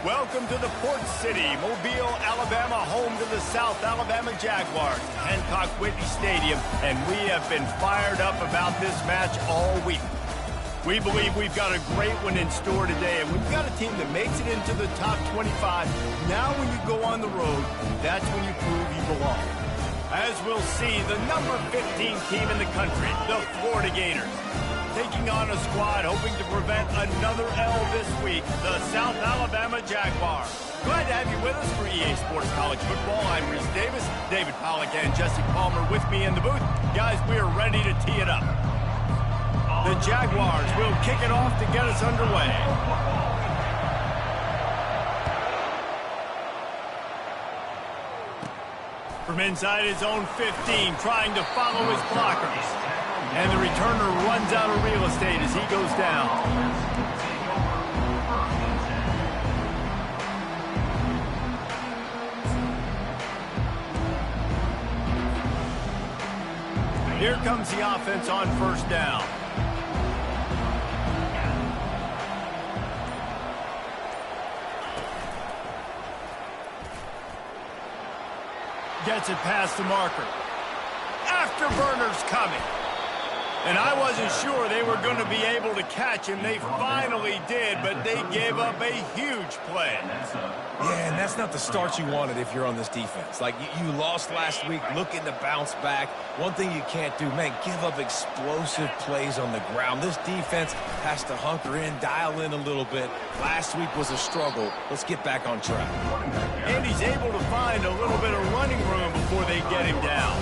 Welcome to the Port City, Mobile, Alabama, home to the South Alabama Jaguars, Hancock Whitney Stadium, and we have been fired up about this match all week. We believe we've got a great one in store today, and we've got a team that makes it into the top 25. Now when you go on the road, that's when you prove you belong. As we'll see, the number 15 team in the country, the Florida Gators, taking on a squad hoping to prevent another L this week, the South Alabama Jaguars. Glad to have you with us for EA Sports College Football. I'm Reese Davis, David Pollack and Jesse Palmer with me in the booth. Guys, we are ready to tee it up. The Jaguars will kick it off to get us underway. From inside his own 15, trying to follow his blockers. And the returner runs out of real estate as he goes down. Here comes the offense on first down. Gets it past the marker. Afterburners coming. And I wasn't sure they were going to be able to catch him. They finally did, but they gave up a huge play. Yeah, and that's not the start you wanted if you're on this defense. Like, you lost last week, looking to bounce back. One thing you can't do, man, give up explosive plays on the ground. This defense has to hunker in, dial in a little bit. Last week was a struggle. Let's get back on track. And he's able to find a little bit of running room before they get him down.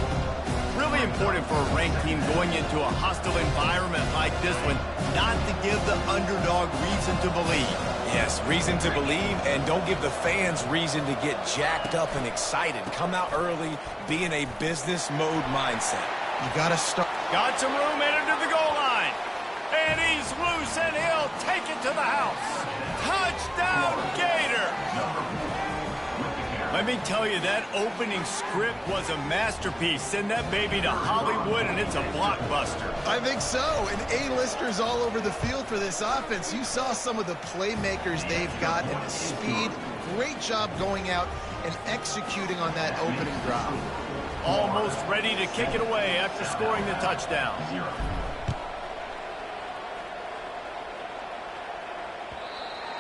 Really important for a ranked team going into a hostile environment like this one, not to give the underdog reason to believe. Yes, reason to believe, and don't give the fans reason to get jacked up and excited. Come out early, be in a business mode mindset. You gotta start. Got some room headed to the goal line. And he's loose, and he'll take it to the house. Touchdown, Gator! Let me tell you, that opening script was a masterpiece. Send that baby to Hollywood, and it's a blockbuster. I think so. And A-listers all over the field for this offense. You saw some of the playmakers they've got and the speed. Great job going out and executing on that opening drive. Almost ready to kick it away after scoring the touchdown.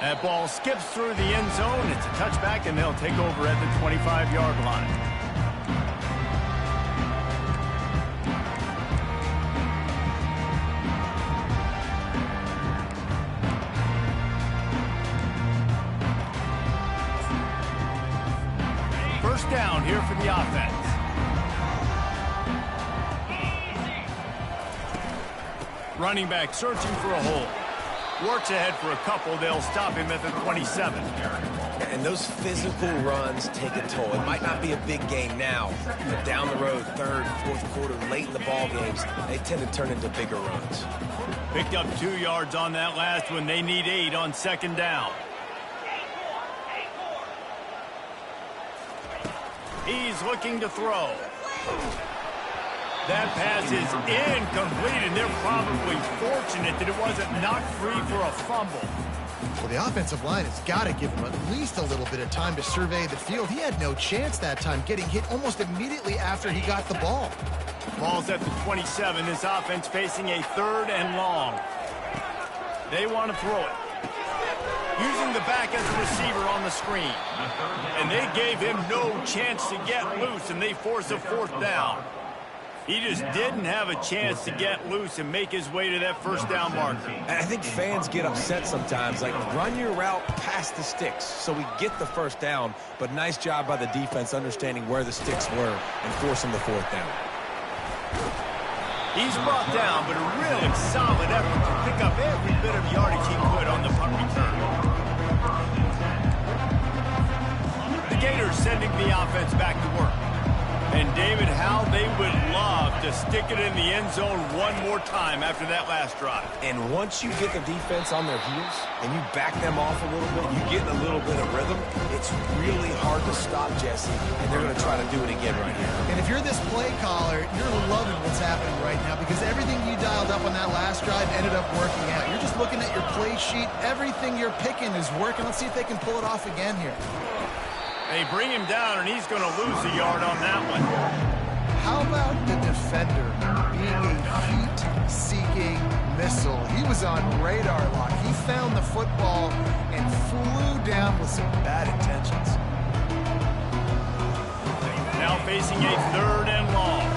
That ball skips through the end zone. It's a touchback, and they'll take over at the 25-yard line. First down here for the offense. Running back searching for a hole. Works ahead for a couple. They'll stop him at the 27. And those physical runs take a toll. It might not be a big game now, but down the road, third, fourth quarter, late in the ball games, they tend to turn into bigger runs. Picked up 2 yards on that last one. They need 8 on second down. He's looking to throw. That pass is incomplete, and they're probably fortunate that it wasn't knocked free for a fumble. Well, the offensive line has got to give him at least a little bit of time to survey the field. He had no chance that time, getting hit almost immediately after he got the ball. Ball's at the 27. This offense facing a 3rd and long. They want to throw it. Using the back as a receiver on the screen. And they gave him no chance to get loose, and they force a 4th down. He just didn't have a chance to get loose and make his way to that first down marker. And I think fans get upset sometimes, like run your route past the sticks so we get the first down, but nice job by the defense understanding where the sticks were and forcing the 4th down. He's brought down, but a really solid effort to pick up every bit of yardage he could on the punt return. The Gators sending the offense back to work. And David, how they would love to stick it in the end zone one more time after that last drive. And once you get the defense on their heels and you back them off a little bit, you get a little bit of rhythm, it's really hard to stop, Jesse, and they're going to try to do it again right here. And if you're this play caller, you're loving what's happening right now because everything you dialed up on that last drive ended up working out. You're just looking at your play sheet. Everything you're picking is working. Let's see if they can pull it off again here. They bring him down, and he's going to lose a yard on that one. How about the defender being a heat-seeking missile? He was on radar lock. He found the football and flew down with some bad intentions. Now facing a 3rd and long.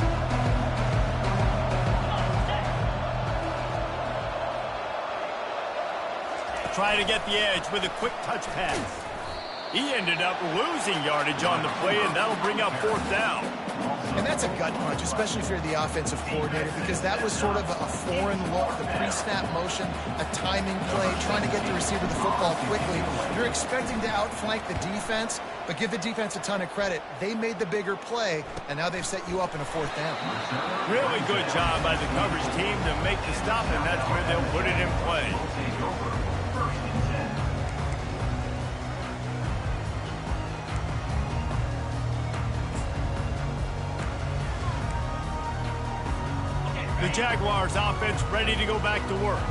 Try to get the edge with a quick touch pass. He ended up losing yardage on the play, and that'll bring up 4th down. And that's a gut punch, especially if you're the offensive coordinator, because that was sort of a foreign look, the pre-snap motion, a timing play, trying to get the receiver the football quickly. You're expecting to outflank the defense, but give the defense a ton of credit. They made the bigger play, and now they've set you up in a 4th down. Really good job by the coverage team to make the stop, and that's where they'll put it in play. The Jaguars offense ready to go back to work.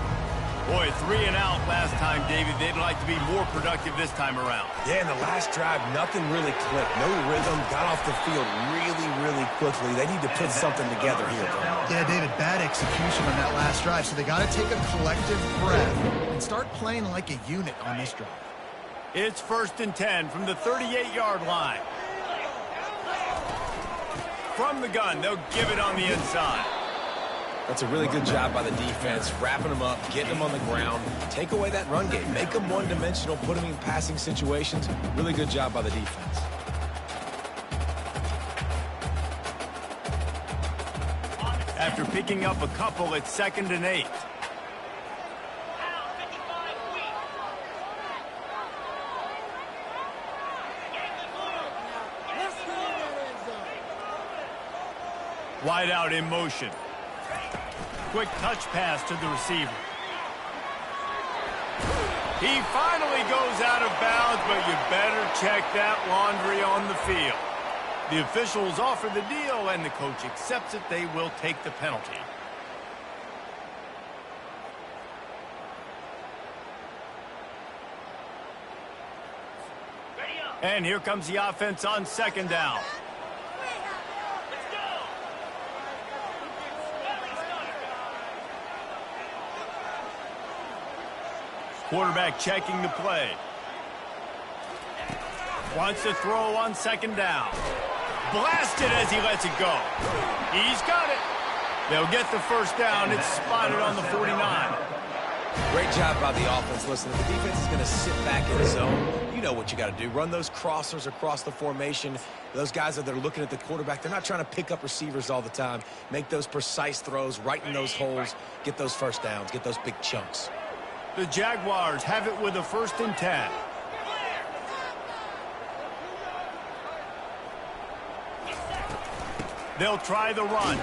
Boy, 3 and out last time, David. They'd like to be more productive this time around. Yeah, in the last drive, nothing really clicked. No rhythm, got off the field really quickly. They need to put something together here. Yeah, David, bad execution on that last drive, so they got to take a collective breath and start playing like a unit on this drive. It's 1st and 10 from the 38-yard line. From the gun, they'll give it on the inside. That's a really good job by the defense, wrapping them up, getting them on the ground. Take away that run game. Make them one-dimensional, put them in passing situations. Really good job by the defense. After picking up a couple, it's 2nd and 8. Wide out in motion. Quick touch pass to the receiver. He finally goes out of bounds, but you better check that laundry on the field. The officials offer the deal, and the coach accepts it. They will take the penalty. And here comes the offense on 2nd down. Quarterback checking the play. Wants to throw on 2nd down. Blasted as he lets it go. He's got it. They'll get the 1st down. It's spotted on the 49. Great job by the offense. Listen, if the defense is going to sit back in the zone, you know what you got to do. Run those crossers across the formation. Those guys that are looking at the quarterback, they're not trying to pick up receivers all the time. Make those precise throws right in those holes. Get those 1st downs. Get those big chunks. The Jaguars have it with a 1st and 10. They'll try the run.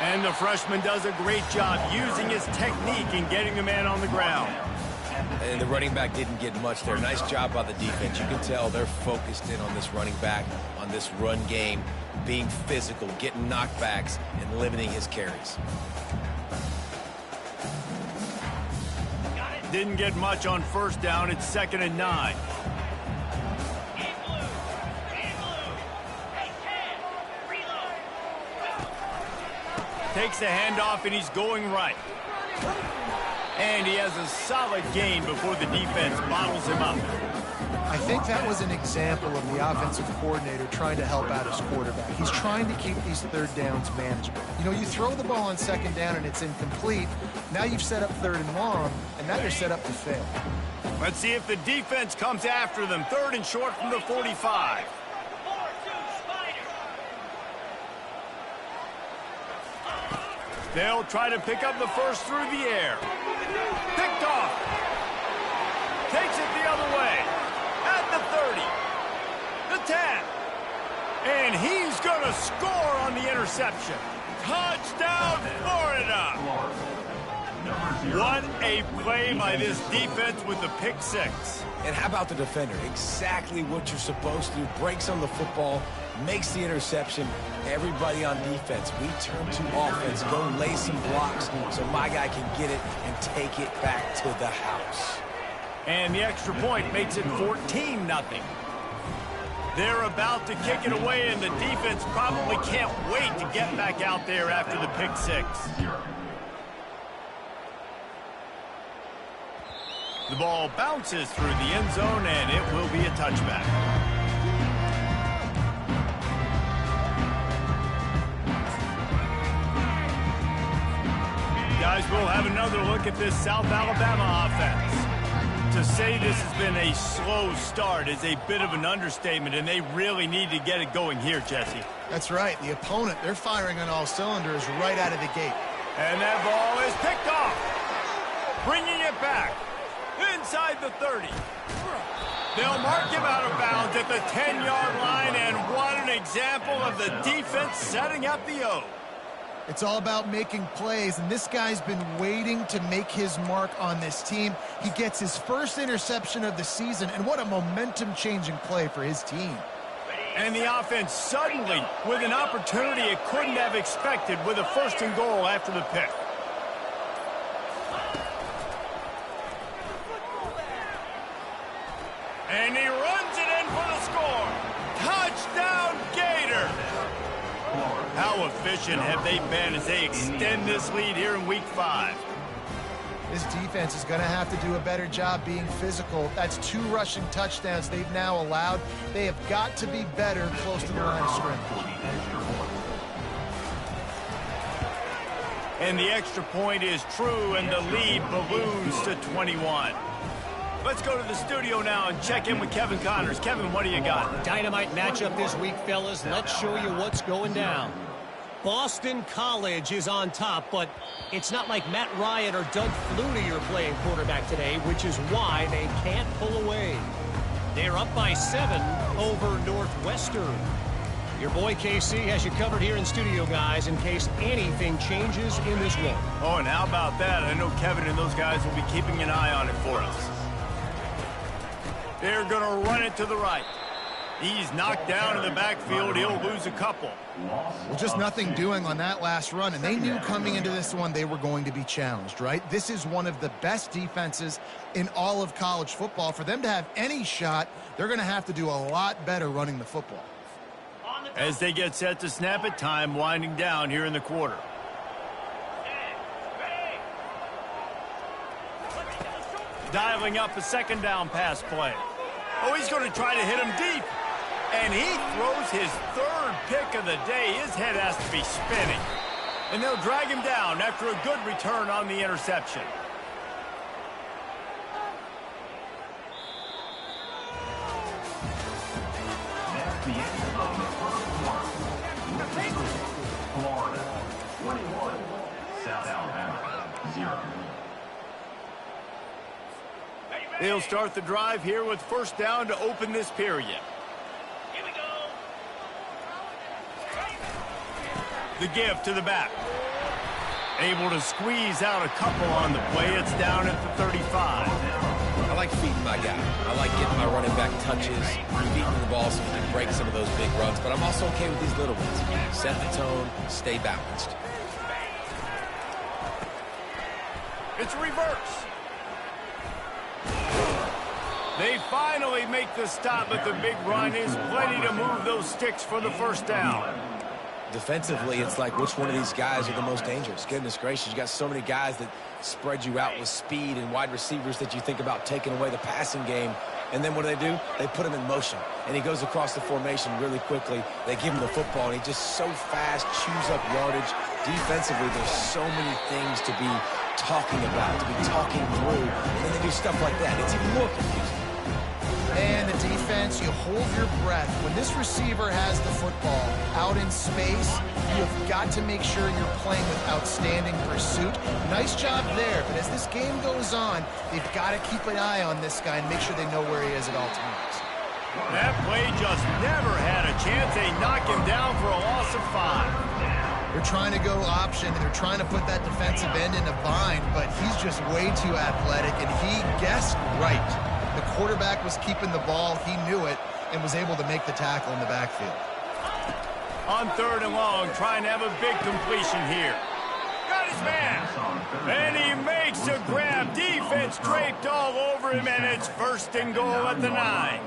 And the freshman does a great job using his technique and getting the man on the ground. And the running back didn't get much there. Nice job by the defense. You can tell they're focused in on this running back, on this run game, being physical, getting knockbacks, and limiting his carries. Didn't get much on 1st down. It's 2nd and 9. Takes the handoff, and he's going right. And he has a solid gain before the defense bottles him up. I think that was an example of the offensive coordinator trying to help out his quarterback. He's trying to keep these 3rd downs manageable. You know, you throw the ball on 2nd down and it's incomplete. Now you've set up 3rd and long, and now you're set up to fail. Let's see if the defense comes after them. 3rd and short from the 45. They'll try to pick up the 1st through the air. Picked off. Takes it the other way. At the 30. The 10. And he's going to score on the interception. Touchdown, Florida! What a play by this defense with the pick six. And how about the defender? Exactly what you're supposed to do. Breaks on the football, makes the interception. Everybody on defense, we turn to offense. Go lay some blocks so my guy can get it and take it back to the house. And the extra point makes it 14-0. They're about to kick it away, and the defense probably can't wait to get back out there after the pick six. The ball bounces through the end zone, and it will be a touchback. Guys, we'll have another look at this South Alabama offense. To say this has been a slow start is a bit of an understatement, and they really need to get it going here, Jesse. That's right. The opponent, they're firing on all cylinders right out of the gate. And that ball is picked off. Bringing it back. Inside the 30. They'll mark him out of bounds at the 10-yard line, and what an example of the defense setting up the O. It's all about making plays, and this guy's been waiting to make his mark on this team. He gets his first interception of the season, and what a momentum-changing play for his team. And the offense suddenly with an opportunity it couldn't have expected with a 1st and goal after the pick. And he runs it in for the score. Touchdown, Gator! How efficient have they been as they extend this lead here in Week 5? This defense is going to have to do a better job being physical. That's 2 rushing touchdowns they've now allowed. They have got to be better close to the line of scrimmage. And the extra point is true, and the lead balloons to 21. Let's go to the studio now and check in with Kevin Connors. Kevin, what do you got? Dynamite matchup this week, fellas. Let's show you what's going down. Boston College is on top, but it's not like Matt Ryan or Doug Flutie are playing quarterback today, which is why they can't pull away. They're up by 7 over Northwestern. Your boy KC has you covered here in studio, guys, in case anything changes in this one. Oh, and how about that? I know Kevin and those guys will be keeping an eye on it for us. They're going to run it to the right. He's knocked down in the backfield. He'll lose a couple. Well, just nothing doing on that last run, and they knew coming into this one they were going to be challenged, right? This is one of the best defenses in all of college football. For them to have any shot, they're going to have to do a lot better running the football. As they get set to snap it, time winding down here in the quarter. Dialing up a 2nd down pass play. Oh, he's going to try to hit him deep. And he throws his 3rd pick of the day. His head has to be spinning. And they'll drag him down after a good return on the interception. That's the end of the first quarter. Florida 21, South Alabama 0. They'll start the drive here with 1st down to open this period. Here we go. The give to the back. Able to squeeze out a couple on the play. It's down at the 35. I like feeding my guy. I like getting my running back touches, feeding the ball so he can break some of those big runs. But I'm also okay with these little ones. Set the tone, stay balanced. It's reverse. They finally make the stop, but the big run is plenty to move those sticks for the 1st down. Defensively, it's like which one of these guys are the most dangerous. Goodness gracious, you got so many guys that spread you out with speed and wide receivers that you think about taking away the passing game. And then what do? They put him in motion, and he goes across the formation really quickly. They give him the football, and he just so fast, chews up yardage. Defensively, there's so many things to be talking about, to be talking through, and then they do stuff like that. It's even more confusing. And the defense, you hold your breath. When this receiver has the football out in space, you have got to make sure you're playing with outstanding pursuit. Nice job there, but as this game goes on, they've got to keep an eye on this guy and make sure they know where he is at all times. That play just never had a chance. They knock him down for a loss of 5. They're trying to go option, and they're trying to put that defensive end in a bind, but he's just way too athletic, and he guessed right. The quarterback was keeping the ball. He knew it and was able to make the tackle in the backfield. On 3rd and long, trying to have a big completion here. Got his man. And he makes a grab. Defense draped all over him, and it's 1st and goal at the 9.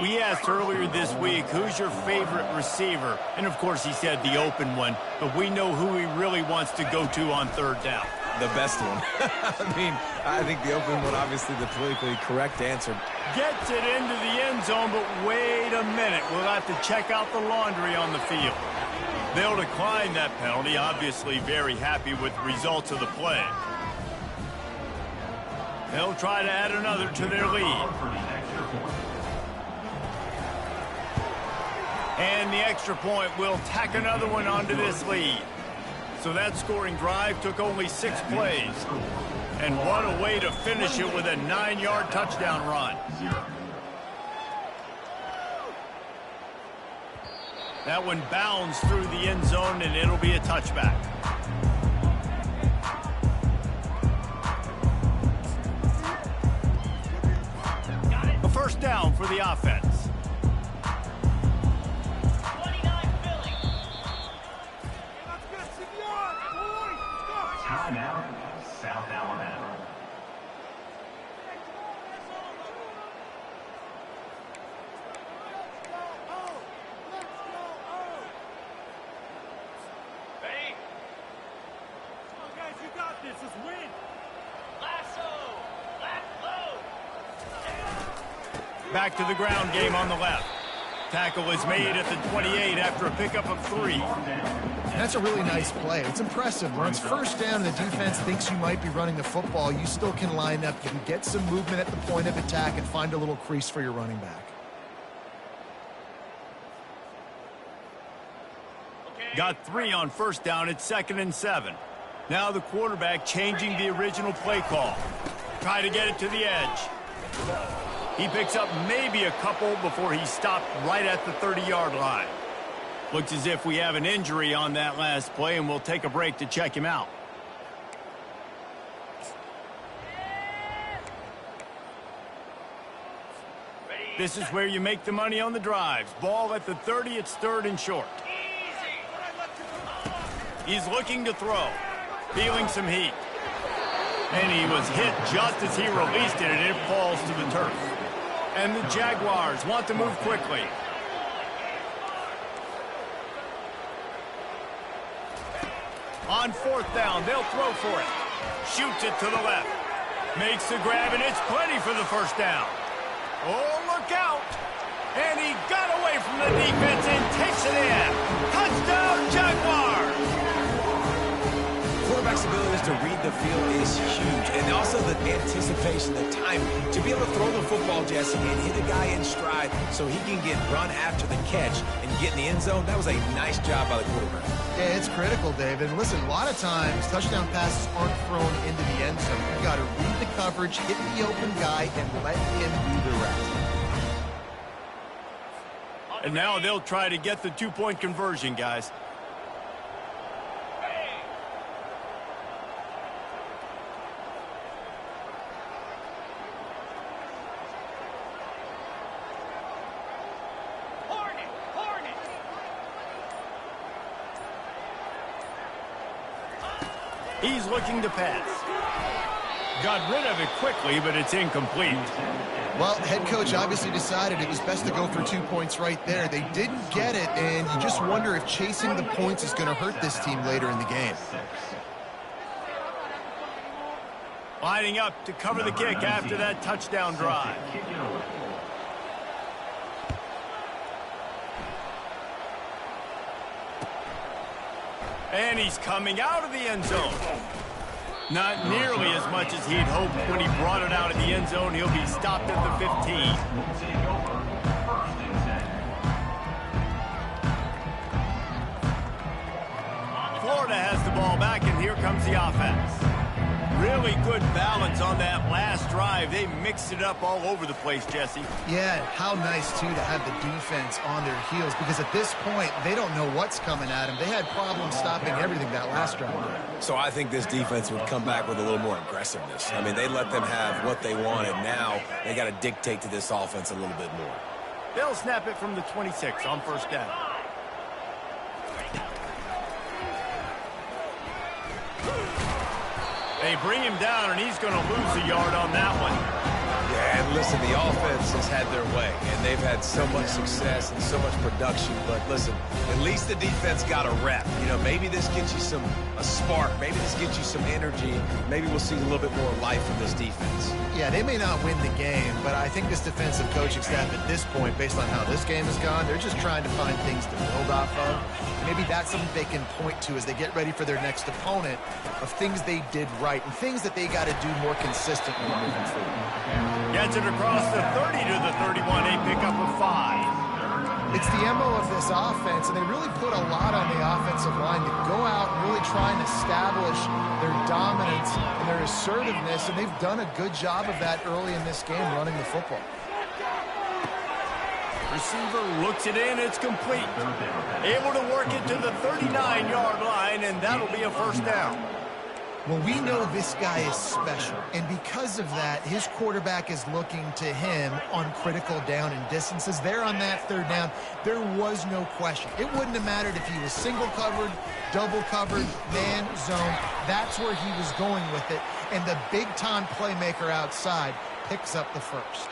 We asked earlier this week, who's your favorite receiver? And, of course, he said the open one. But we know who he really wants to go to on 3rd down. The best one. I mean, I think the open one, obviously the politically correct answer. Gets it into the end zone, but wait a minute. We'll have to check out the laundry on the field. They'll decline that penalty, obviously very happy with the results of the play. They'll try to add another to their lead. And the extra point will tack another one onto this lead. So that scoring drive took only 6 plays. And what a way to finish it with a 9-yard touchdown run. That one bounds through the end zone, and it'll be a touchback. A 1st down for the offense. Timeout, South Alabama. Ready? Come on, guys, you got this. Let's win. Lasso. Back to the ground game on the left. Tackle is made at the 28 after a pickup of 3. That's a really nice play. It's impressive. When it's 1st down and the defense thinks you might be running the football, you still can line up. You can get some movement at the point of attack and find a little crease for your running back. Got 3 on 1st down. It's 2nd and 7. Now the quarterback changing the original play call. Try to get it to the edge. He picks up maybe a couple before he stopped right at the 30-yard line. Looks as if we have an injury on that last play, and we'll take a break to check him out. This is where you make the money on the drives. Ball at the 30, it's 3rd and short. He's looking to throw, feeling some heat. And he was hit just as he released it, and it falls to the turf. And the Jaguars want to move quickly. On 4th down, they'll throw for it. Shoots it to the left. Makes the grab, and it's plenty for the 1st down. Oh, look out. And he got away from the defense and takes it in. Touchdown, Jaguars! Quarterback's ability to read the field is huge, and also the anticipation, the time to be able to throw the football, Jesse, and hit a guy in stride so he can get run after the catch and get in the end zone. That was a nice job by the quarterback. Yeah, it's critical, David. And listen, a lot of times touchdown passes aren't thrown into the end zone. You've got to read the coverage, hit the open guy, and let him do the rest. And now they'll try to get the 2-point conversion, guys. He's looking to pass. Got rid of it quickly, but it's incomplete. Well, head coach obviously decided it was best to go for 2 points right there. They didn't get it, and you just wonder if chasing the points is going to hurt this team later in the game. Lining up to cover the kick after that touchdown drive. And he's coming out of the end zone. Not nearly as much as he'd hoped when he brought it out of the end zone. He'll be stopped at the 15. Florida has the ball back, and here comes the offense. Really good balance on that last drive. They mixed it up all over the place, Jesse. Yeah, how nice, too, to have the defense on their heels, because at this point, they don't know what's coming at them. They had problems stopping everything that last drive. So I think this defense would come back with a little more aggressiveness. I mean, they let them have what they wanted. Now they got to dictate to this offense a little bit more. They'll snap it from the 26 on first down. They bring him down, and he's going to lose a yard on that one. Yeah, and listen, the offense has had their way, and they've had so much success and so much production. But listen, at least the defense got a rep. You know, maybe this gets you a spark. Maybe this gets you some energy. Maybe we'll see a little bit more life from this defense. Yeah, they may not win the game, but I think this defensive coaching staff at this point, based on how this game has gone, they're just trying to find things to build off of. Maybe that's something they can point to as they get ready for their next opponent, of things they did right and things that they got to do more consistently moving forward. Gets it across the 30 to the 31, a pickup of 5. It's the MO of this offense, and they really put a lot on the offensive line to go out and really try and establish their dominance and their assertiveness, and they've done a good job of that early in this game running the football. Receiver looks it in, it's complete. Able to work it to the 39-yard line, and that'll be a first down. Well, we know this guy is special, and because of that, his quarterback is looking to him on critical down and distances. There on that third down, there was no question. It wouldn't have mattered if he was single covered, double covered, man, zone. That's where he was going with it, and the big-time playmaker outside picks up the first.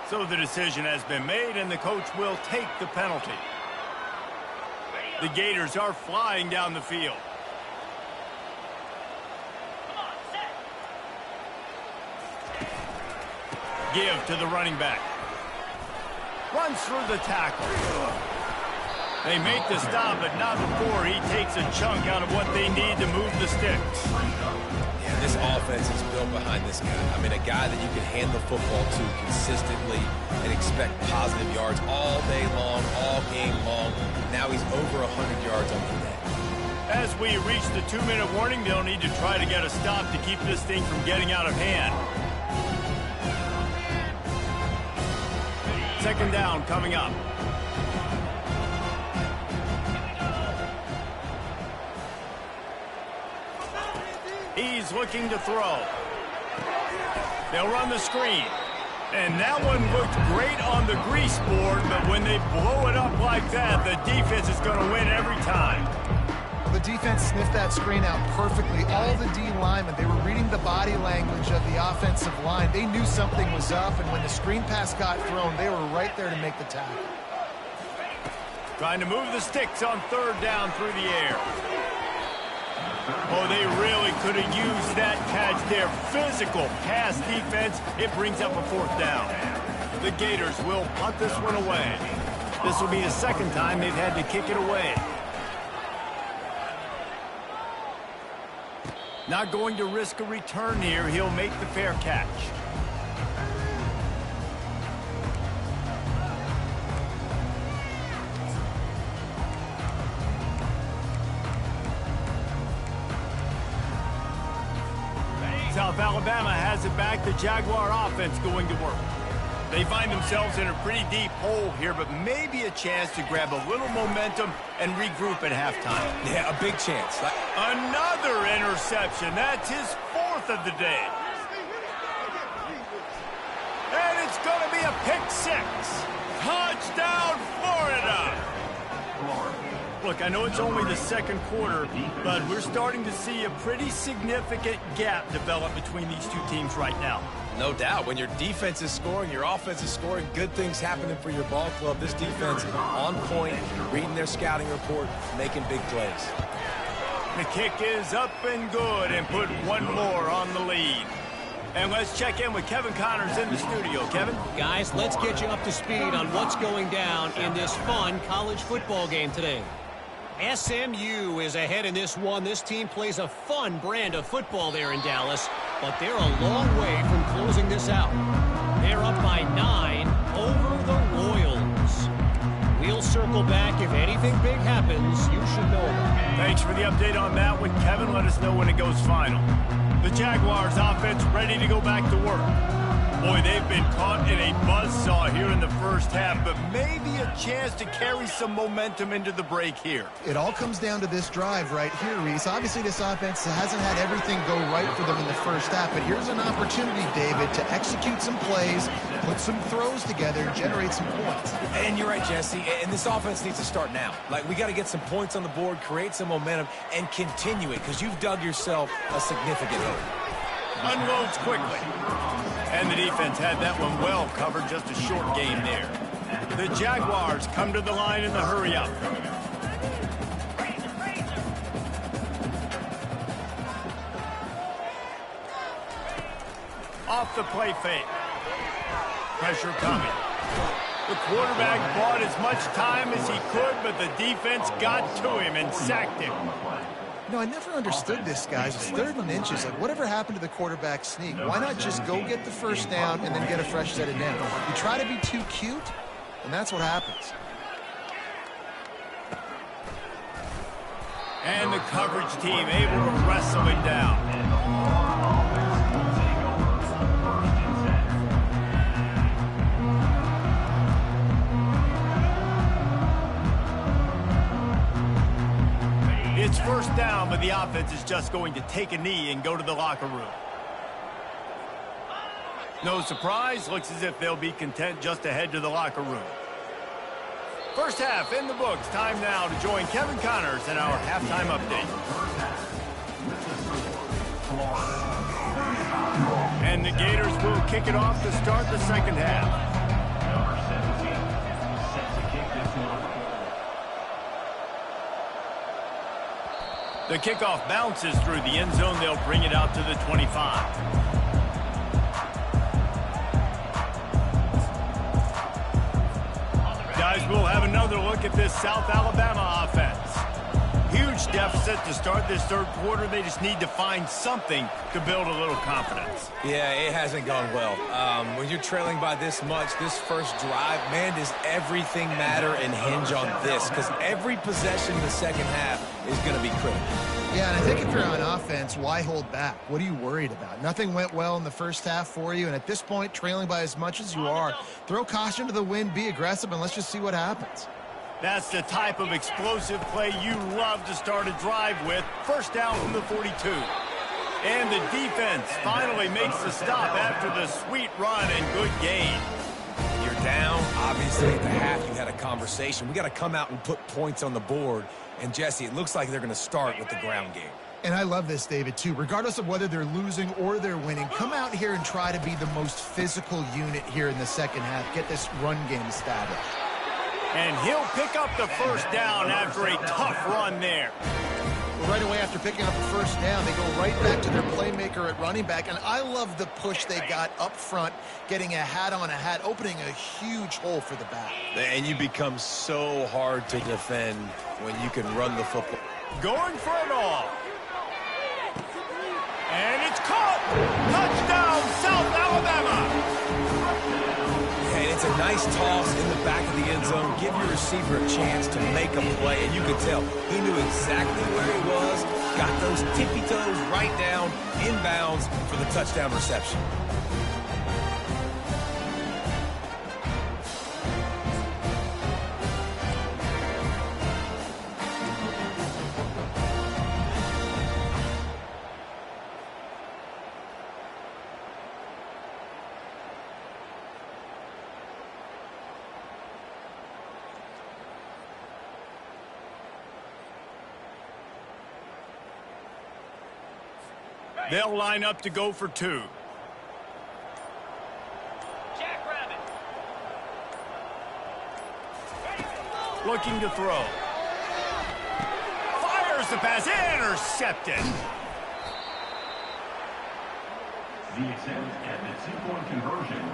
So the decision has been made, and the coach will take the penalty. The Gators are flying down the field. Give to the running back. Runs through the tackle. They make the stop, but not before he takes a chunk out of what they need to move the sticks. Yeah, this offense is built behind this guy. I mean, a guy that you can hand the football to consistently and expect positive yards all day long, all game long. Now he's over 100 yards on the day. As we reach the 2-minute warning, they'll need to try to get a stop to keep this thing from getting out of hand. Second down coming up. He's looking to throw. They'll run the screen. And that one looked great on the grease board, but when they blow it up like that, the defense is going to win every time. The defense sniffed that screen out perfectly. All the D linemen, they were reading the body language of the offensive line. They knew something was up, and when the screen pass got thrown, they were right there to make the tackle. Trying to move the sticks on third down through the air. Oh, they really could have used that catch there. Physical pass defense. It brings up a fourth down. The Gators will punt this one away. This will be the second time they've had to kick it away. Not going to risk a return here. He'll make the fair catch. South Alabama has it back. The Jaguar offense going to work. They find themselves in a pretty deep hole here, but maybe a chance to grab a little momentum and regroup at halftime. Yeah, a big chance. Another interception. That's his fourth of the day. And it's going to be a pick six. Touchdown, Florida. Look, I know it's only the second quarter, but we're starting to see a pretty significant gap develop between these two teams right now. No doubt. When your defense is scoring, your offense is scoring, good things happening for your ball club. This defense on point, reading their scouting report, making big plays. The kick is up and good, and put one more on the lead. And let's check in with Kevin Connors in the studio. Kevin? Guys, let's get you up to speed on what's going down in this fun college football game today. SMU is ahead in this one. This team plays a fun brand of football there in Dallas, but they're a long way from closing this out. They're up by 9 over the Royals. We'll circle back. If anything big happens, you should know about it. Thanks for the update on that one, Kevin. Let us know when it goes final. The Jaguars offense ready to go back to work. Boy, they've been caught in a buzzsaw here in the first half, but maybe a chance to carry some momentum into the break here. It all comes down to this drive right here, Reese. Obviously, this offense hasn't had everything go right for them in the first half, but here's an opportunity, David, to execute some plays, put some throws together, and generate some points. And you're right, Jesse, and this offense needs to start now. Like, we got to get some points on the board, create some momentum, and continue it, because you've dug yourself a significant hole. Unloads quickly. And the defense had that one well covered, just a short game there. The Jaguars come to the line in the hurry-up. Off the play fake. Pressure coming. The quarterback bought as much time as he could, but the defense got to him and sacked him. No, I never understood this, guys. It's 3rd and inches. Like, whatever happened to the quarterback sneak? Why not just go get the first down and then get a fresh set of downs? You try to be too cute, and that's what happens. And the coverage team able to wrestle it down. It's first down, but the offense is just going to take a knee and go to the locker room. No surprise, looks as if they'll be content just to head to the locker room. First half in the books. Time now to join Kevin Connors in our halftime update. And the Gators will kick it off to start the second half. The kickoff bounces through the end zone. They'll bring it out to the 25. Guys, we'll have another look at this South Alabama offense. Huge deficit to start this third quarter. They just need to find something to build a little confidence. Yeah, it hasn't gone well. When you're trailing by this much, this first drive, man, does everything matter and hinge on this? Because every possession in the second half is going to be critical. Yeah, and I think if you're on offense, why hold back? What are you worried about? Nothing went well in the first half for you, and at this point, trailing by as much as you are, throw caution to the wind, be aggressive, and let's just see what happens. That's the type of explosive play you love to start a drive with. First down from the 42. And the defense finally makes the stop after the sweet run and good gain. You're down. Obviously, at the half, you had a conversation. We got to come out and put points on the board. And, Jesse, it looks like they're going to start with the ground game. And I love this, David, too. Regardless of whether they're losing or they're winning, come out here and try to be the most physical unit here in the second half. Get this run game established. And he'll pick up the first down after a tough run there. Well, right away after picking up the first down, they go right back to their playmaker at running back. And I love the push they got up front, getting a hat on a hat, opening a huge hole for the back. And you become so hard to defend when you can run the football. Going for it all. And it's caught. Touchdown, South Alabama. And it's a nice toss in the back of the end zone. Give your receiver a chance to make a play. And you could tell he knew exactly where he was. Got those tippy toes right down, inbounds for the touchdown reception. They'll line up to go for two. Looking to throw. Fires the pass. Intercepted. The attempt at the two-point conversion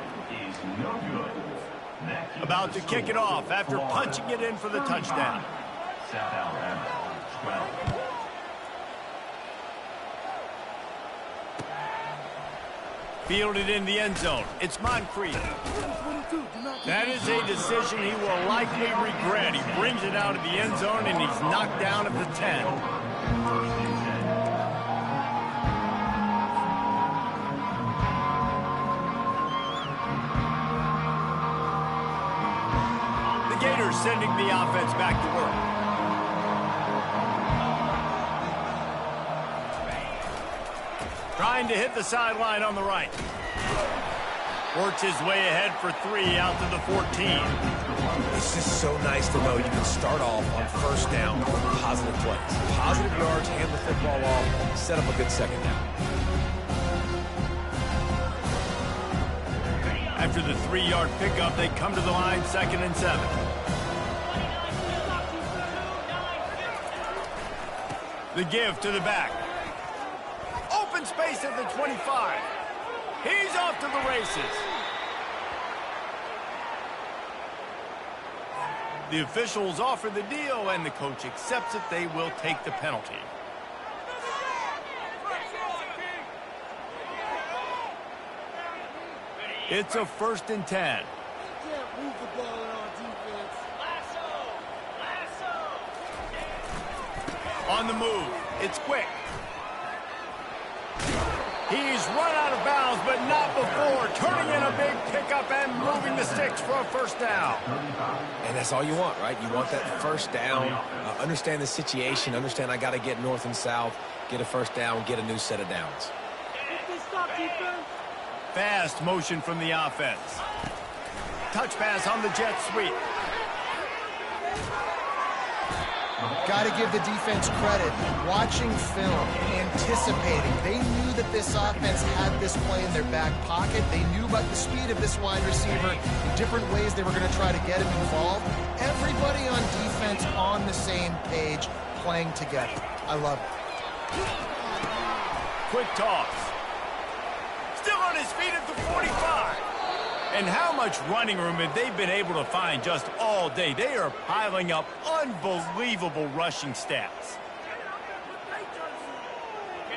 is no good. About to kick it off after punching it in for the touchdown. South Alabama, 12. Fielded in the end zone. It's Moncrief. That is a decision he will likely regret. He brings it out of the end zone, and he's knocked down at the 10. sending the offense back to work. Trying to hit the sideline on the right. Works his way ahead for 3 out to the 14. It's just so nice to know you can start off on first down with positive plays. Positive yards, hand the football off, set up a good second down. After the 3-yard pickup, they come to the line, 2nd and 7. The give to the back. Open space at the 25. He's off to the races. The officials offer the deal, and the coach accepts it. They will take the penalty. It's a 1st and 10. Can't move the ball in our defense. On the move. It's quick. He's run out of bounds, but not before. Turning in a big pickup and moving the sticks for a 1st down. And that's all you want, right? You want that 1st down, understand the situation, understand I got to get north and south, get a 1st down, get a new set of downs. Stop defense. Fast motion from the offense. Touch pass on the jet sweep. Got to give the defense credit. Watching film, anticipating. They knew that this offense had this play in their back pocket. They knew about the speed of this wide receiver, the different ways they were going to try to get him involved. Everybody on defense on the same page, playing together. I love it. Quick toss. Still on his feet at the 45. And how much running room have they been able to find just all day? They are piling up unbelievable rushing stats.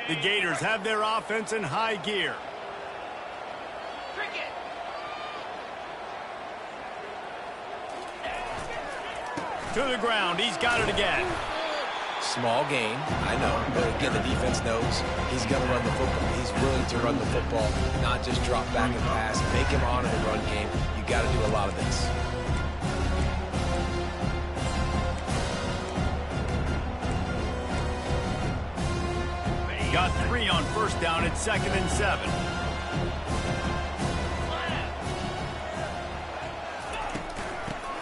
The Gators have their offense in high gear. To the ground. He's got it again. Small gain, I know, but again, the defense knows he's going to run the football. He's willing to run the football, not just drop back and pass, make him honor the run game. You got to do a lot of this. Got 3 on 1st down at 2nd and 7.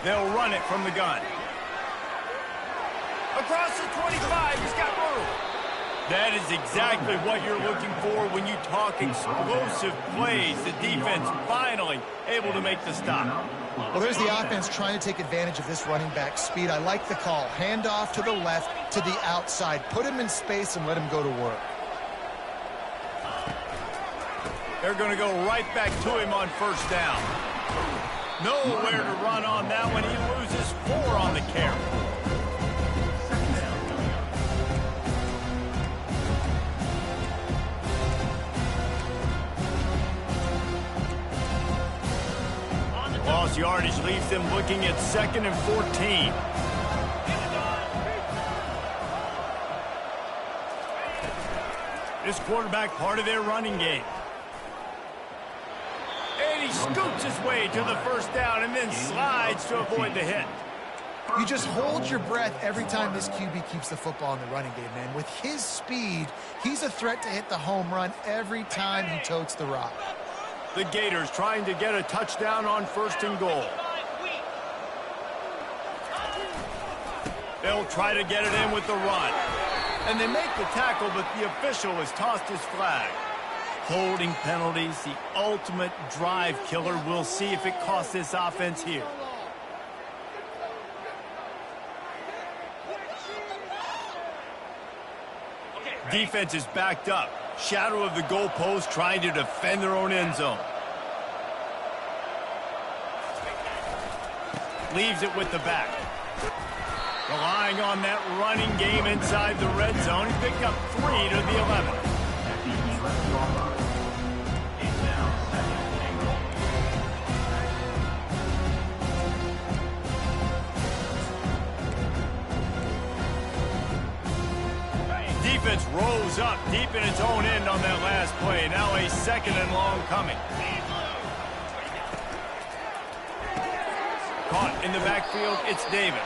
They'll run it from the gun. Across the 25, he's got room. That is exactly what you're looking for when you talk explosive plays. The defense finally able to make the stop. Well, there's the offense trying to take advantage of this running back speed. I like the call. Hand off to the left, to the outside. Put him in space and let him go to work. They're going to go right back to him on 1st down. Nowhere to run on that one. He loses 4 on the carry. Lost yardage leaves them looking at 2nd and 14. This quarterback part of their running game. And he scoots his way to the 1st down and then slides to avoid the hit. You just hold your breath every time this QB keeps the football in the running game, man. With his speed, he's a threat to hit the home run every time he totes the rock. The Gators trying to get a touchdown on 1st and goal. They'll try to get it in with the run. And they make the tackle, but the official has tossed his flag. Holding penalties, the ultimate drive killer. We'll see if it costs this offense here. Defense is backed up. Shadow of the goalpost trying to defend their own end zone. Leaves it with the back. Relying on that running game inside the red zone. He picked up 3 to the 11. Defense rose up deep in its own end on that last play. Now a 2nd and long coming. Caught in the backfield, it's Davis.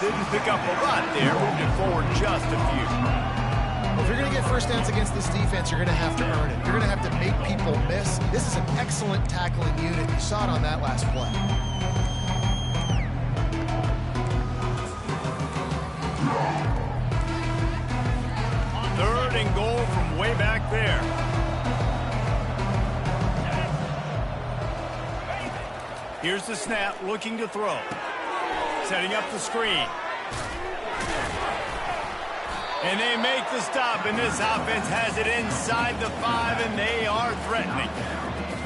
Didn't pick up a lot there, moved it forward just a few. Well, if you're going to get first downs against this defense, you're going to have to earn it. You're going to have to make people miss. This is an excellent tackling unit. You saw it on that last play. Third and goal from way back there. Here's the snap, looking to throw. Setting up the screen. And they make the stop, and this offense has it inside the 5, and they are threatening.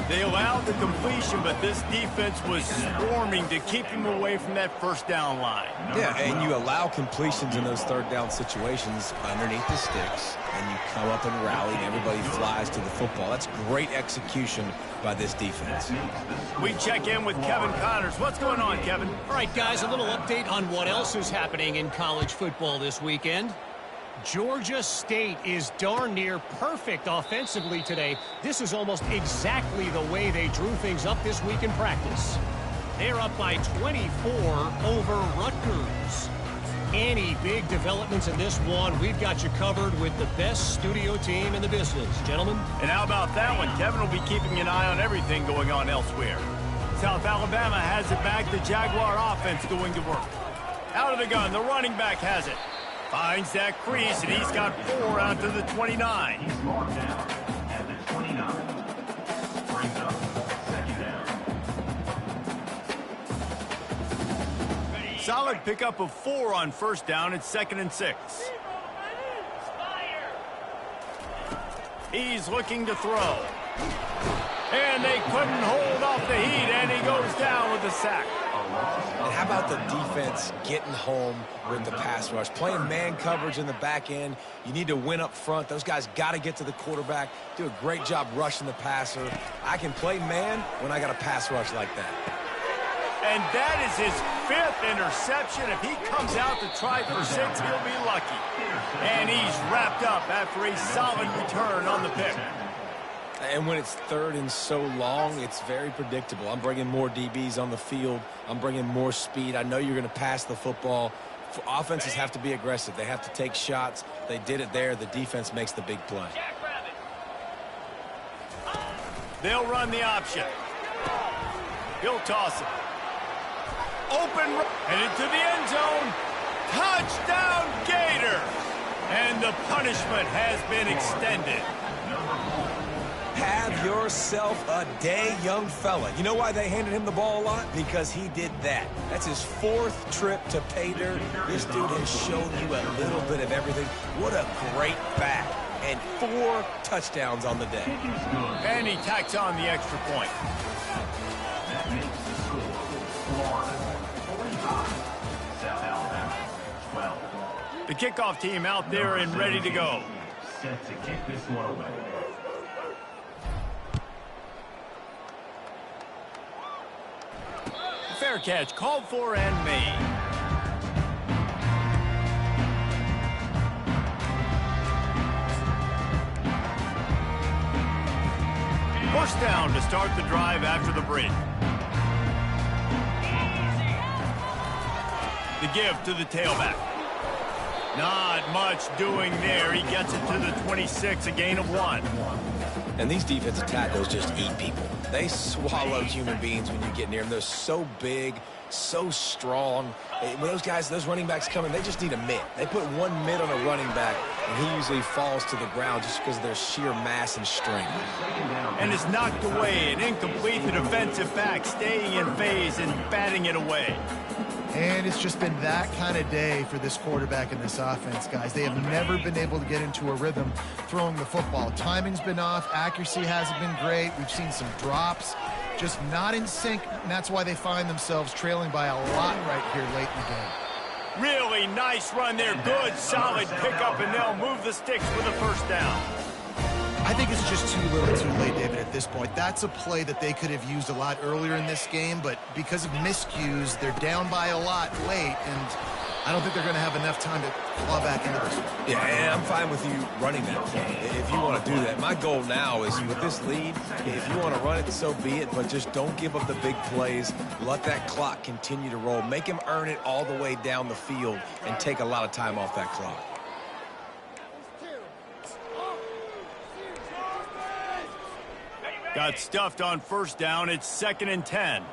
They allowed the completion, but this defense was swarming to keep him away from that first down line. Yeah, and you allow completions in those third down situations underneath the sticks, and you come up and rally, and everybody flies to the football. That's great execution by this defense. We check in with Kevin Connors. What's going on, Kevin? All right, guys, a little update on what else is happening in college football this weekend. Georgia State is darn near perfect offensively today. This is almost exactly the way they drew things up this week in practice. They're up by 24 over Rutgers. Any big developments in this one, we've got you covered with the best studio team in the business, gentlemen. And how about that one? Kevin will be keeping an eye on everything going on elsewhere. South Alabama has it back. The Jaguar offense going to work. Out of the gun, the running back has it. Finds that crease, and he's got 4 out to the 29. He's marked down at the 29. Brings up second down. Solid pickup of 4 on first down. It's 2nd and 6. He's looking to throw. And they couldn't hold off the heat, and he goes down with a sack. And how about the defense getting home with the pass rush? Playing man coverage in the back end. You need to win up front. Those guys got to get to the quarterback. Do a great job rushing the passer. I can play man when I got a pass rush like that. And that is his 5th interception. If he comes out to try for 6, he'll be lucky. And he's wrapped up after a solid return on the pick. And when it's 3rd and so long, it's very predictable. I'm bringing more DBs on the field. I'm bringing more speed. I know you're going to pass the football. Offenses have to be aggressive. They have to take shots. They did it there. The defense makes the big play. They'll run the option. He'll toss it. Open, and into the end zone. Touchdown, Gator! And the punishment has been extended. Have yourself a day, young fella. You know why they handed him the ball a lot? Because he did that. That's his 4th trip to pay dirt. This dude has shown you a little bit of everything. What a great back. And 4 touchdowns on the day. And he tacks on the extra point. That makes the score Florida 45, South Alabama 12. The kickoff team out there and ready to go. Set to kick this one away. Fair catch, called for and made. First down to start the drive after the break. The give to the tailback. Not much doing there. He gets it to the 26, a gain of 1. And these defensive tackles just eat people. They swallow human beings when you get near them. They're so big, so strong. When those guys, those running backs come in, they just need a mid. They put 1 mid on a running back, and he usually falls to the ground just because of their sheer mass and strength. And it's knocked away and incomplete. The defensive back staying in phase and batting it away. And it's just been that kind of day for this quarterback and this offense, guys. They have never been able to get into a rhythm throwing the football. Timing's been off. Accuracy hasn't been great. We've seen some drops. Just not in sync, and that's why they find themselves trailing by a lot right here late in the game. Really nice run there. Good, solid pickup, and they'll move the sticks for the first down. I think it's just too little too late, David, at this point. That's a play that they could have used a lot earlier in this game, but because of miscues, they're down by a lot late, and I don't think they're going to have enough time to claw back into this one. Yeah, and I'm fine with you running that play if you want to do that. My goal now is with this lead, if you want to run it, so be it, but just don't give up the big plays. Let that clock continue to roll. Make him earn it all the way down the field and take a lot of time off that clock. Got stuffed on first down. It's 2nd and 10.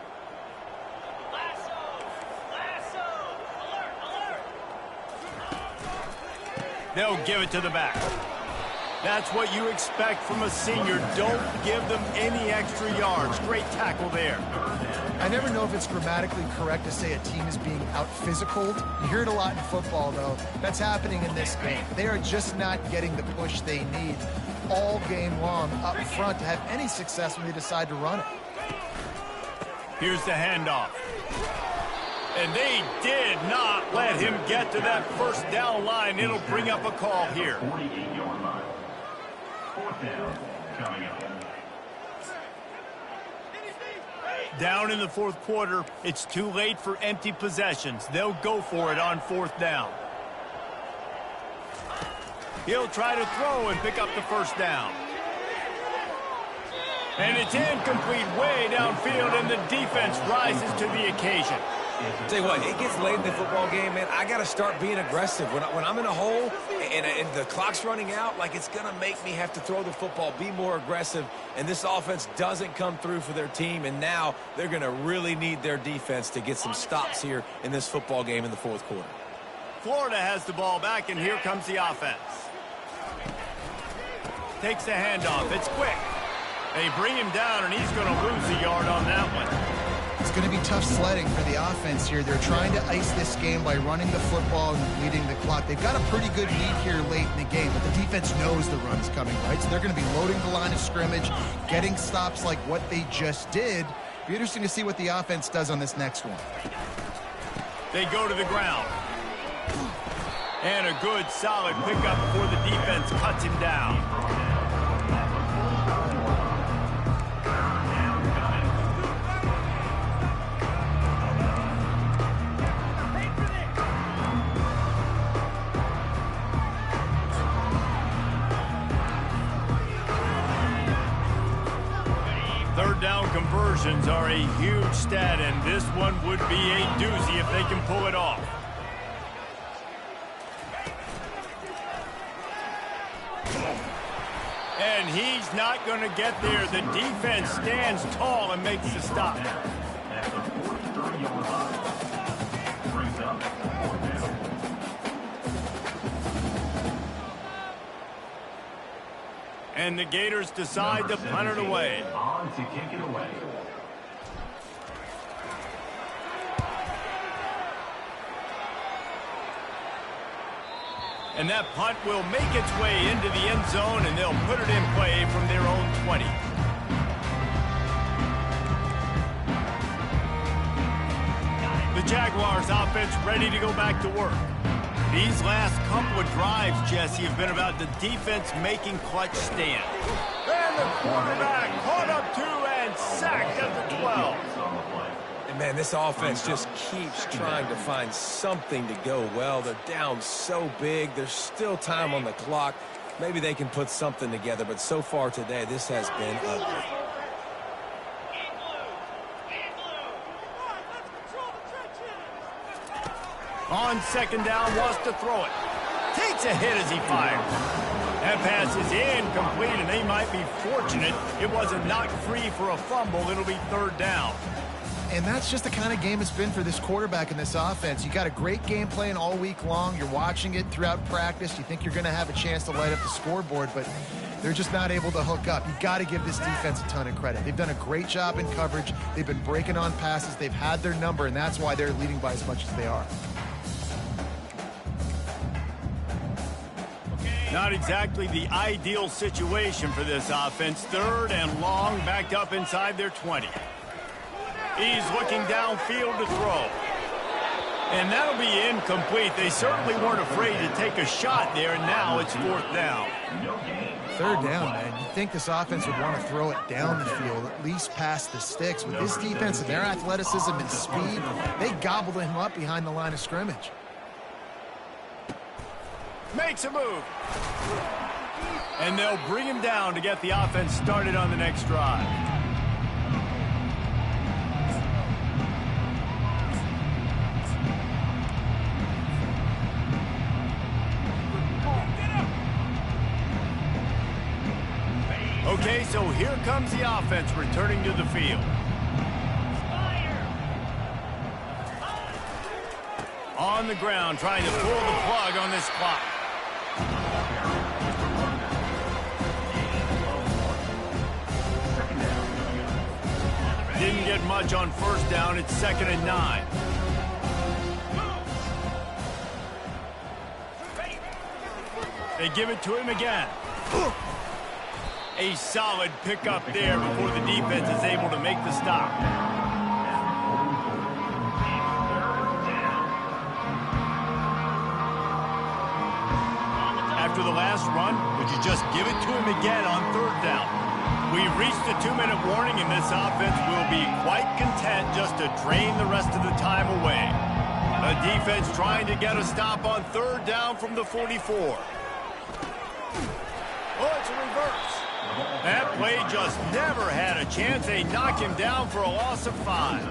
They'll give it to the back. That's what you expect from a senior. Don't give them any extra yards. Great tackle there. I never know if it's grammatically correct to say a team is being out-physicaled. You hear it a lot in football, though. That's happening in this game. They are just not getting the push they need all game long up front to have any success when they decide to run it. Here's the handoff. And they did not let him get to that first down line. It'll bring up a call here. 48-yard line. 4th down coming up. Down in the 4th quarter, it's too late for empty possessions. They'll go for it on 4th down. He'll try to throw and pick up the first down. And it's incomplete way downfield, and the defense rises to the occasion. Tell you what, it gets late in the football game, man. I got to start being aggressive. When I'm in a hole and the clock's running out, like it's going to make me have to throw the football, be more aggressive, and this offense doesn't come through for their team, and now they're going to really need their defense to get some stops here in this football game in the 4th quarter. Florida has the ball back, and here comes the offense. Takes the handoff. It's quick. They bring him down, and he's going to lose a yard on that one. It's going to be tough sledding for the offense here. They're trying to ice this game by running the football and leading the clock. They've got a pretty good lead here late in the game, but the defense knows the run's coming, right? So they're going to be loading the line of scrimmage, getting stops like what they just did. Be interesting to see what the offense does on this next one. They go to the ground. And a good, solid pickup before the defense cuts him down. Conversions are a huge stat, and this one would be a doozy if they can pull it off. And he's not going to get there. The defense stands tall and makes the stop. At the 30-yard line. Brings up 4th down. And the Gators decide to punt it away. On to kick it away. And that punt will make its way into the end zone, and they'll put it in play from their own 20. The Jaguars offense ready to go back to work. These last couple of drives, Jesse, have been about the defense making clutch stand. And the quarterback caught up to and sacked at the 12. And, man, this offense just keeps trying to find something to go well. They're down so big. There's still time on the clock. Maybe they can put something together, but so far today, this has been ugly. On 2nd down, wants to throw it. Takes a hit as he fires. That pass is incomplete, and they might be fortunate it wasn't knocked free for a fumble. It'll be 3rd down. And that's just the kind of game it's been for this quarterback in this offense. You got a great game plan all week long. You're watching it throughout practice. You think you're going to have a chance to light up the scoreboard, but they're just not able to hook up. You got to give this defense a ton of credit. They've done a great job in coverage. They've been breaking on passes. They've had their number, and that's why they're leading by as much as they are. Not exactly the ideal situation for this offense. 3rd and long, backed up inside their 20. He's looking downfield to throw. And that'll be incomplete. They certainly weren't afraid to take a shot there, and now it's 4th down. 3rd down, man. You'd think this offense would want to throw it down the field, at least past the sticks. With this defense and their athleticism and speed, they gobbled him up behind the line of scrimmage. Makes a move. And they'll bring him down to get the offense started on the next drive. Okay, so here comes the offense returning to the field. On the ground, trying to pull the plug on this clock. Didn't get much on first down. It's 2nd and 9. They give it to him again. A solid pickup there before the defense is able to make the stop. After the last run, would you just give it to him again on 3rd down? We've reached the 2-minute warning, and this offense will be quite content just to drain the rest of the time away. The defense trying to get a stop on 3rd down from the 44. Oh, it's a reverse. That play just never had a chance. They knock him down for a loss of 5.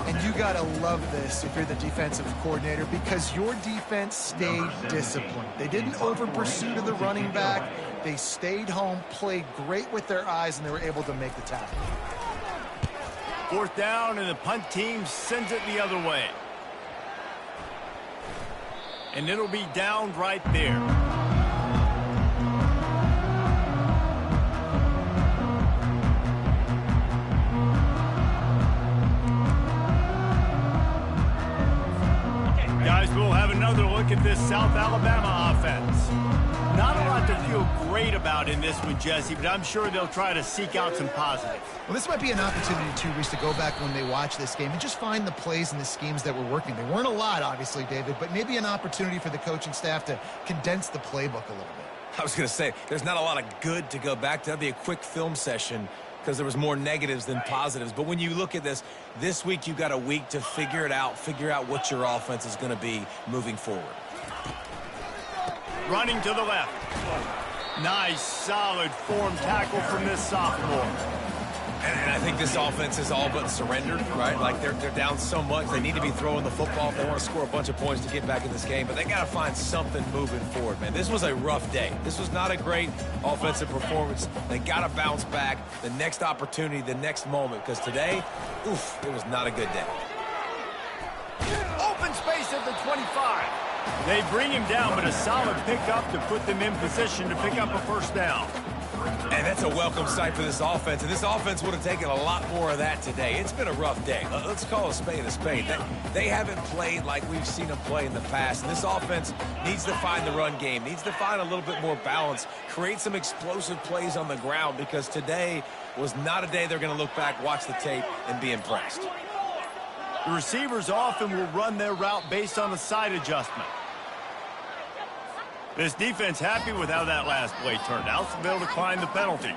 And you got to love this if you're the defensive coordinator, because your defense stayed disciplined. They didn't over-pursue to the running back. They stayed home, played great with their eyes, and they were able to make the tackle. 4th down, and the punt team sends it the other way. And it'll be downed right there. Guys, we'll have another look at this South Alabama offense. Not a lot to feel great about in this one, Jesse, but I'm sure they'll try to seek out some positives. Well, this might be an opportunity, too, Reese, to go back when they watch this game and just find the plays and the schemes that were working. There weren't a lot, obviously, David, but maybe an opportunity for the coaching staff to condense the playbook a little bit. I was going to say, there's not a lot of good to go back to. That'd be a quick film session because there was more negatives than positives. But when you look at this week you've got a week to figure it out, figure out what your offense is going to be moving forward. Running to the left. Nice, solid form tackle from this sophomore. And I think this offense is all but surrendered, right? Like they're down so much. They need to be throwing the football if they want to score a bunch of points to get back in this game. But they got to find something moving forward, man. This was a rough day. This was not a great offensive performance. They got to bounce back the next opportunity, the next moment. Because today, oof, it was not a good day. Open space at the 25. They bring him down, but a solid pickup to put them in position to pick up a 1st down. And that's a welcome sight for this offense. And this offense would have taken a lot more of that today. It's been a rough day. Let's call a spade a spade. They haven't played like we've seen them play in the past. And this offense needs to find the run game, needs to find a little bit more balance, create some explosive plays on the ground, because today was not a day they're going to look back, watch the tape, and be impressed. The receivers often will run their route based on a side adjustment. This defense happy with how that last play turned out, so they'll decline the penalty.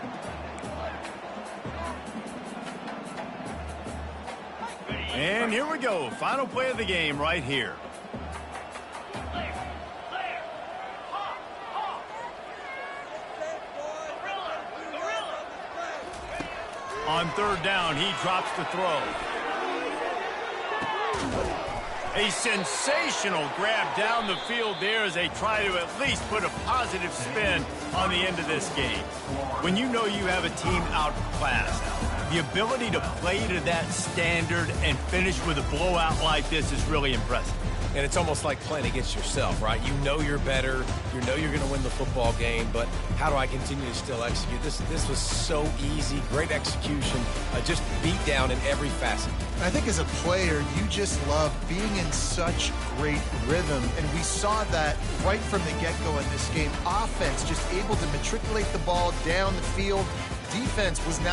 And here we go. Final play of the game right here. On 3rd down, he drops the throw. A sensational grab down the field there as they try to at least put a positive spin on the end of this game. When you know you have a team outclassed, the ability to play to that standard and finish with a blowout like this is really impressive. And it's almost like playing against yourself, right? You know you're better. You know you're going to win the football game, but how do I continue to still execute? This was so easy. Great execution. Just beat down in every facet. I think as a player, you just love being in such great rhythm, and we saw that right from the get-go in this game. Offense just able to matriculate the ball down the field. Defense was not